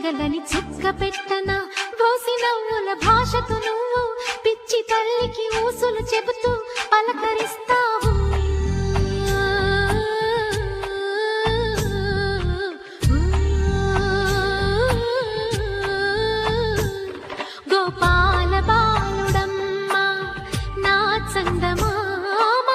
తగలని చుక్క పెట్టనా భోసి నవ్వుల భాషతో నువ్వు పిచ్చి తల్లికి ఊసులు చెబుతూ పలకరిస్తావు. గోపాల బాలుడమ్మా నా చందమామ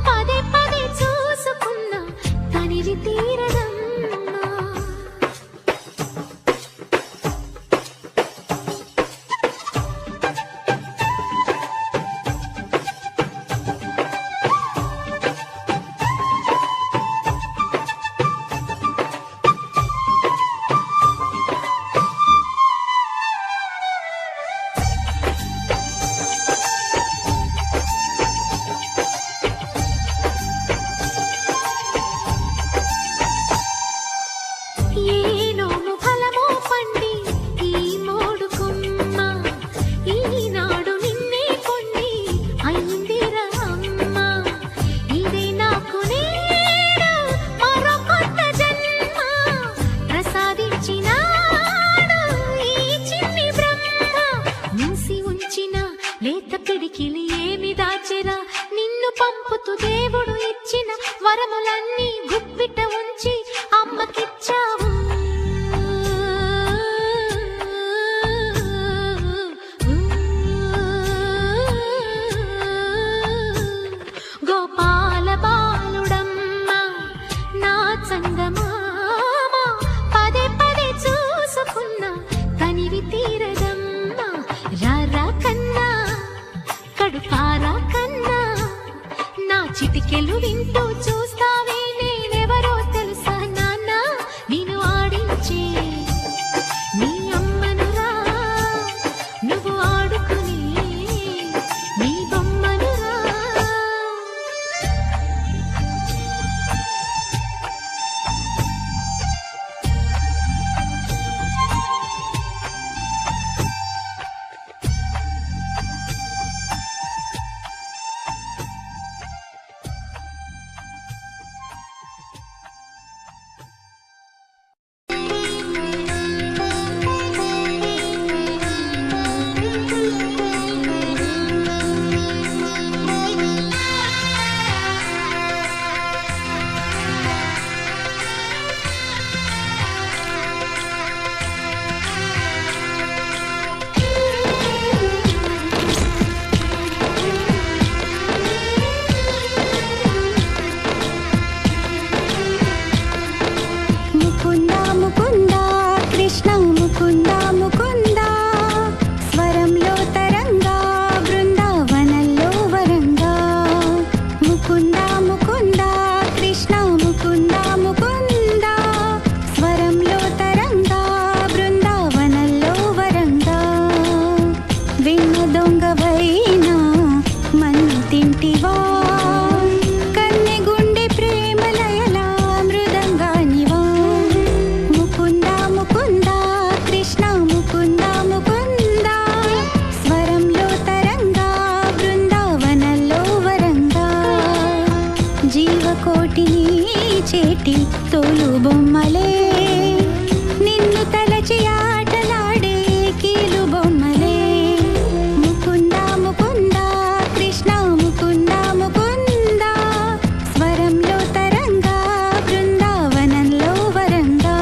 పదే పదే చూసుకున్న తనివి తీరదమ్మా. లేత పిడికిలి ఏమి దాచెరా నిన్ను పంపుతూ దేవుడు ఇచ్చిన వరములన్నీ గుప్పిట ఉంచి అమ్మకిచ్చావు. గోపాల బాలుడమ్మా నా చందమామ పదే పదే చూసుకున్న తనివి తీరదమ్మా. రారా కన్నా కడుపారా కన్నా నా చిటికెలు వింటూ చూస్తావే నేనెవరో తెలుసా నాన్న నేను ఆడించే నీ అమ్మనురా నువ్వు ఆడుకునే నీ బొమ్మనురా. చేటి తోలు బొమ్మలే నిన్ను తలచి ఆటలాడే కీలు బొమ్మలే. ముకుంద ముకుంద కృష్ణ ముకుంద ముకుంద స్వరంలో తరంగా బృందావనంలో వరంగా.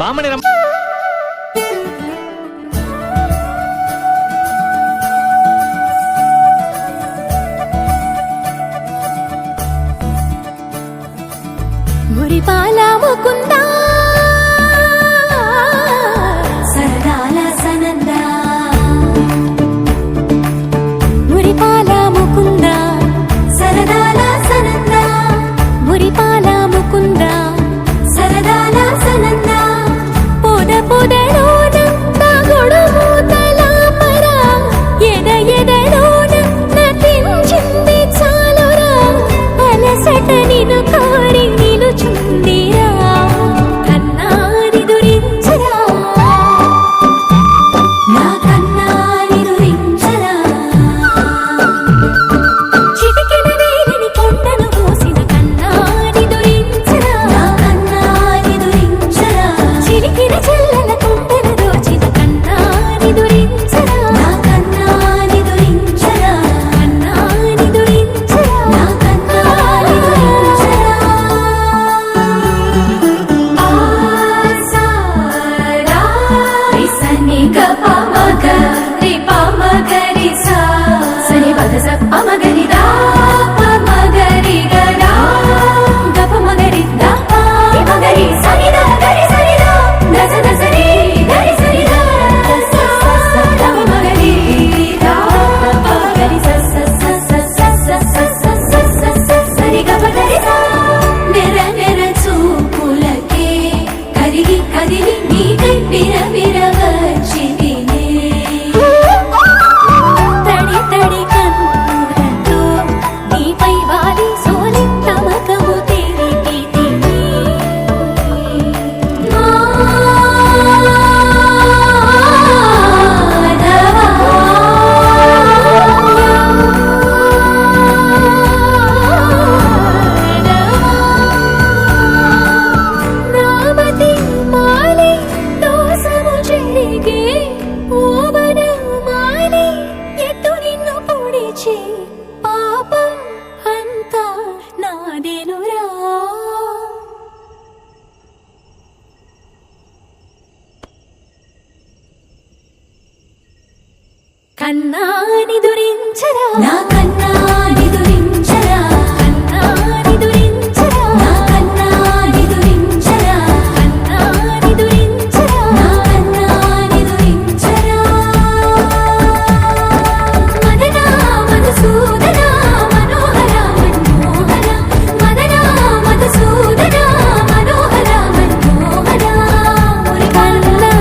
బామ్మని మురిపాల ముకుందా సరదాల సనందా మురిపాల ముకుందా సరదాల సనందా మురిపాల ముకుందా సరదాల సనందా పొద పొదలోన గొడుగుతల పర ఎద ఎదలోన నటించింది చాలురా అలసట నిన్ను కోరి నిలుచుందిరా కన్నాని దురించరా నా కన్నాని దురించరా చిటికెన వేలిని కొండను మోసిన కన్నాని దురించరా నా కన్నాని దురించరా చిలికిన చెల్లెల కొండను దోచిన కన్నాని దురించరా నా కన్నాని దురించరా కన్నాని దురించరా నా కన్నాని దురించరా ఆసారా రిసని గపమగ రిపమగరి సా సని బదస పమగరి దా పమగరి గడా గపమగరి దా పమగరి సని దా గరి సని దా దస దసరి గరి సని దా పమగరి దా పమగరి స స స స స స స స సరి గపగరి సా నెర నెర చూపులకే కరిగి కదిలి నీకై విర వచ్చితినే తడి తడి కన్నులతో నీపై వాలి సోలి తమకము తెలిపితినే నామతి మాలి దోసము చెరిగే ఓవన మాలి ఎత్తు నిన్ను పొడిచి పాపం అంతా నాదేనురా కన్నాని దురించరా నా కన్నాని దురించరా కన్నాని దురించరా నా కన్నాని దురించరా కన్నాని దురించరా నా కన్నాని దురించరా మదన మధుసూదన మనోహర మనోహర మదన మధుసూదన మనోహర మనోహర మురికన్నా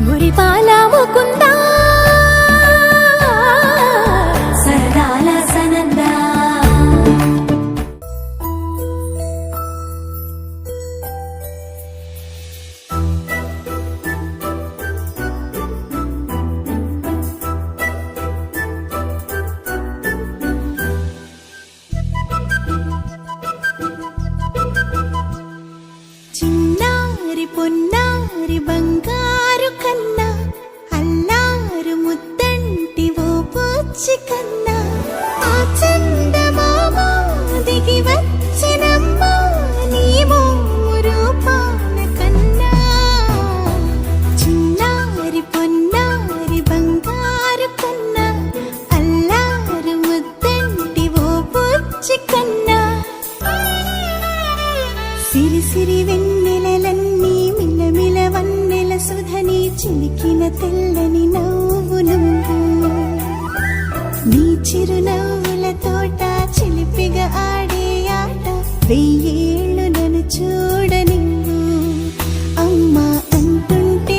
మురిపాల ముకుందా సరదాల సనందా చిన్నారి పొన్నారి బంగారు కన్నా అల్లారు ముద్దంటి ఓ పూచి కన్నా ఆ చందమామ దిగి వచ్చినమ్మ నీ మోము రూపాన కన్నా చిన్నారి పొన్నారి బంగారు కన్నా అల్లారు ముద్దంటి ఓ పూచి కన్నా సిరి సిరి వెన్నెలలన్నీ మిలమిల వన్నెల సుధని చిలికిన తెల్లని నవ్వు నువ్వు నీ చిరునవ్వుల తోట చిలిపిగా ఆడే ఆట వెయ్యేళ్ళు నన్ను చూడ నువ్వు అమ్మా అంటుంటే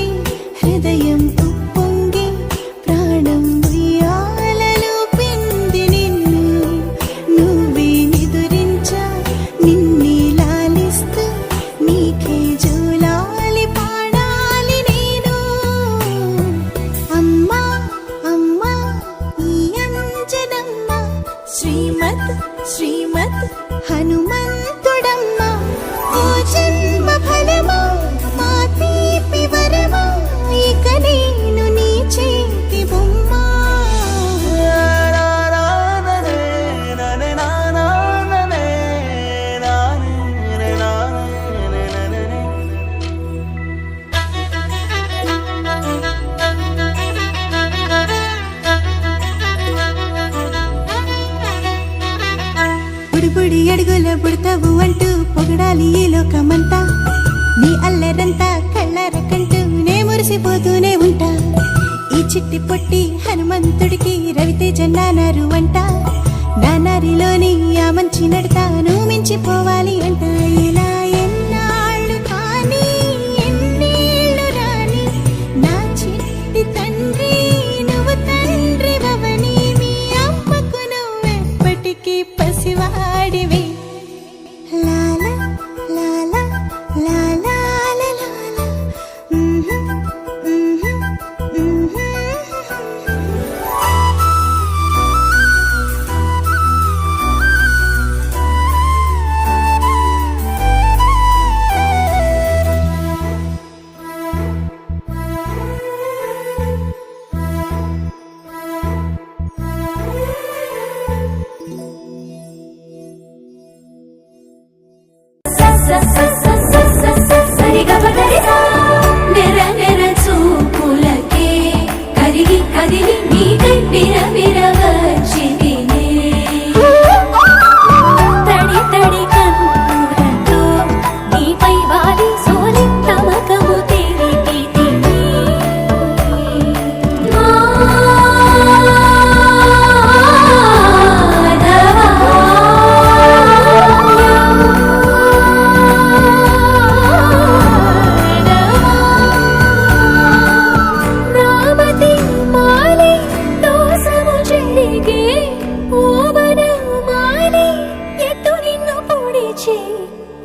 శ్రీమత్ శ్రీమత్ హనుమంతుడమ్మా ఓ జన్మ ఫలమా మా తీపి వరమా ఇక నేను నీ చేతి బొమ్మా బుడి అడుగుల బుడతావు అంటూ పొగడాలి ఈ లోకమంతా నీ అల్లరంతా కళ్ళారకంటూ నే మురిసిపోతూనే ఉంటా ఈ చిట్టి పొట్టి హనుమంతుడికి రవితేజ నానారు అంట నానారిలోని ఆ మంచి నడతాను మించిపోవాలి అంట ఇలా ఎన్నాళ్ళు కానీ ఎన్నేళ్ళు రాని నా చిట్టి తండ్రి నువ్వు తండ్రి భవని మీ అమ్మకు నువ్వెప్పటికీ పసివాడివి లాల లాల లాల లాల సరిగమగరిసా నెర నెర చూపులకే కరిగి కదిలి నీకై విరవిర వచ్చితినే తడి తడి కన్నులతో నీపై వాలి సోలి తమకము తెరిపితినే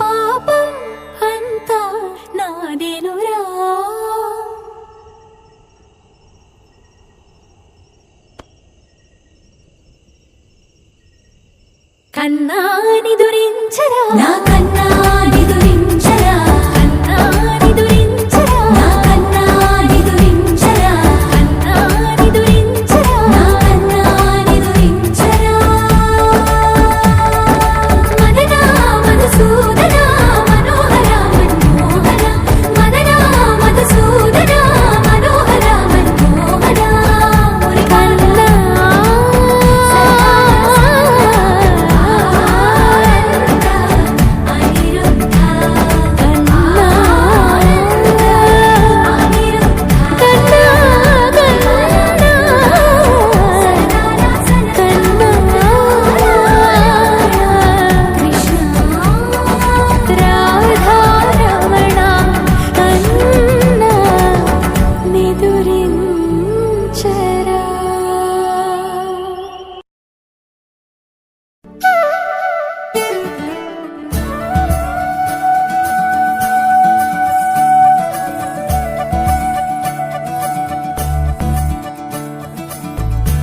పాపం అంతా నాదేనురా కన్నాని దురించరా నా కన్నాని దురించరా కన్నాని దురించరా నా కన్నాని దురించరా కన్నాని దురించరా నా కన్నాని దురించరా మదనా మధుసూదనా మనోహర మనోహర మదనా మధుసూదనా మనోహర మనోహర మురి కన్నా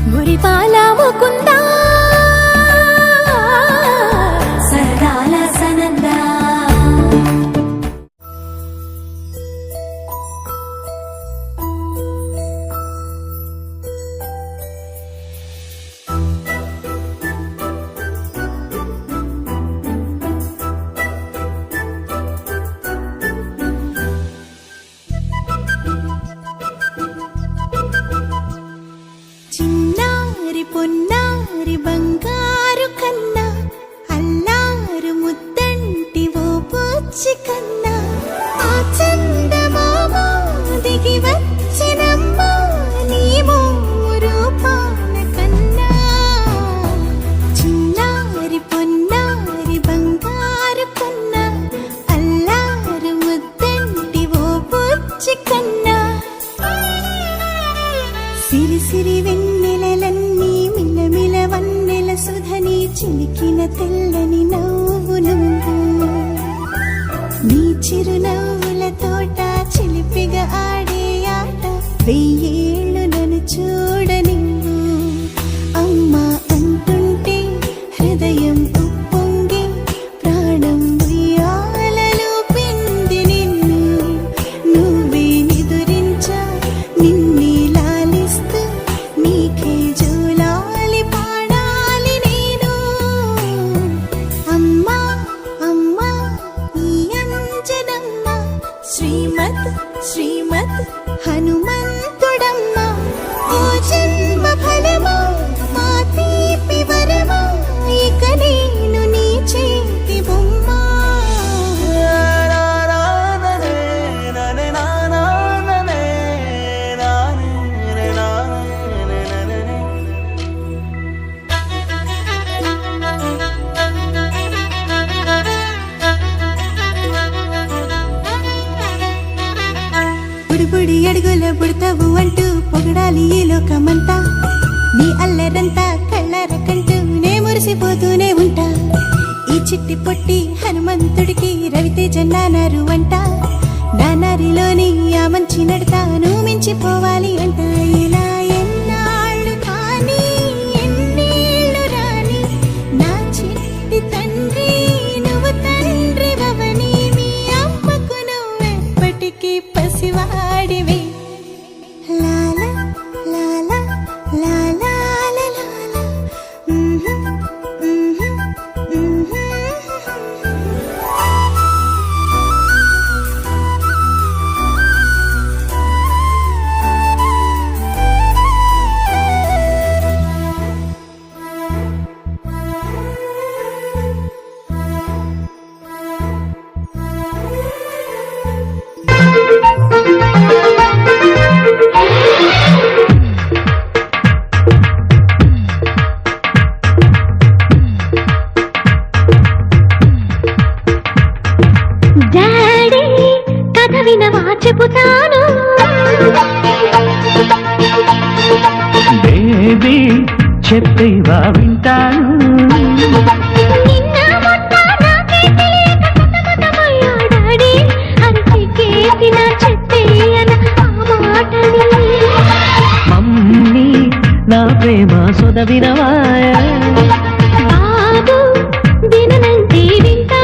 మురిపాల ముకుందా సరదాల సనందా చిన్నారి పొన్నారి బంగారు కన్నా అల్లారు ముద్దంటి ఓ పొచ్చి కన్నా ఆ చందమామ దిగి వచ్చినమ్మా నీ రూపాల కన్నా చిన్నారి పొన్నారి బంగారు కన్నా అల్లారు ముద్దంటి ఓ పొచ్చి కన్నా సిరి సిరి వెన్నెలలన్నీ మిలమిల వన్నెల సుధని చిలికిన తెల్లని నవ్వు నువ్వు నీ చిరునవ్వుల తోట చిలిపిగా ఆడే ఆట వెయ్యేళ్ళు నన్ను చూడ నువ్వు అమ్మా అంటుంటే ఎందుకిలా పుడతావు అంటూ పొగడాలి ఈ లోకమంతా నీ అల్లరంతా కళ్ళారకంటూ నే మురిసిపోతూనే ఉంటా ఈ చిట్టి పొట్టి హనుమంతుడికి రవితేజ నానారు అంట నానారిలోని ఆ మంచి నడతాను మించిపోవాలి అంట ఇలా ఎన్నాళ్ళు కానీ ఎన్నేళ్ళు రాని నా చిట్టి తండ్రి నువ్వు తండ్రి భవని మీ అమ్మకు నువ్వెప్పటికీ పసివాడివి లాలా లాలా లాలా లాలా డాడీ కథ వినవా చెబుతాను బేబీ చెప్పేవా వింటాను నిన్న మొన్న నాకే తెలియక సతమతమయ్యా డాడీ అరిచికేసిన చెప్పేయన ఆ మాటని మమ్మీ నా ప్రేమ సొదవినవాయ బాబు విననంటే వింటా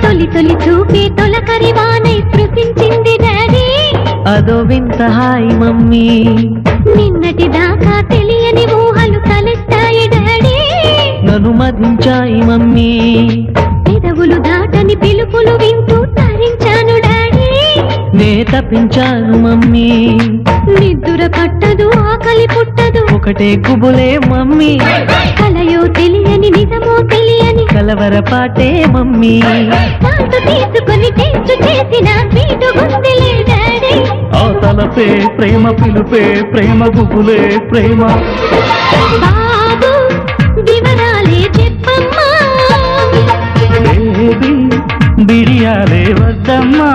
తొలి తొలి చూపే తొలకరి వానై స్పృశించింది డాడీ అదో వింత హాయ్ మమ్మీ నిన్నటి దాకా తెలియని ఊహలు తలెత్తాయి డాడీ నన్ను మదించాయి మమ్మీ పెదవులు దాటని పిలుపులు వింటూ తరించాను డాడీ నే తప్పించాను మమ్మీ నిద్దుర పట్టదు ఆకలి పుట్టదు ఒకటే కుబులే మమ్మీ కలయో తెలియని నిజమో తెలియని కలవరపాటే మమ్మీ తాటు తీసుకొని టేస్ట్ చేసిన స్వీటు గుందిలే డాడీ ఆ తలపే ప్రేమ పిలుపే ప్రేమ గుబులే ప్రేమ బాబు వివరాలే చెప్పమ్మా బేబీ బిడియాలే వద్దమ్మా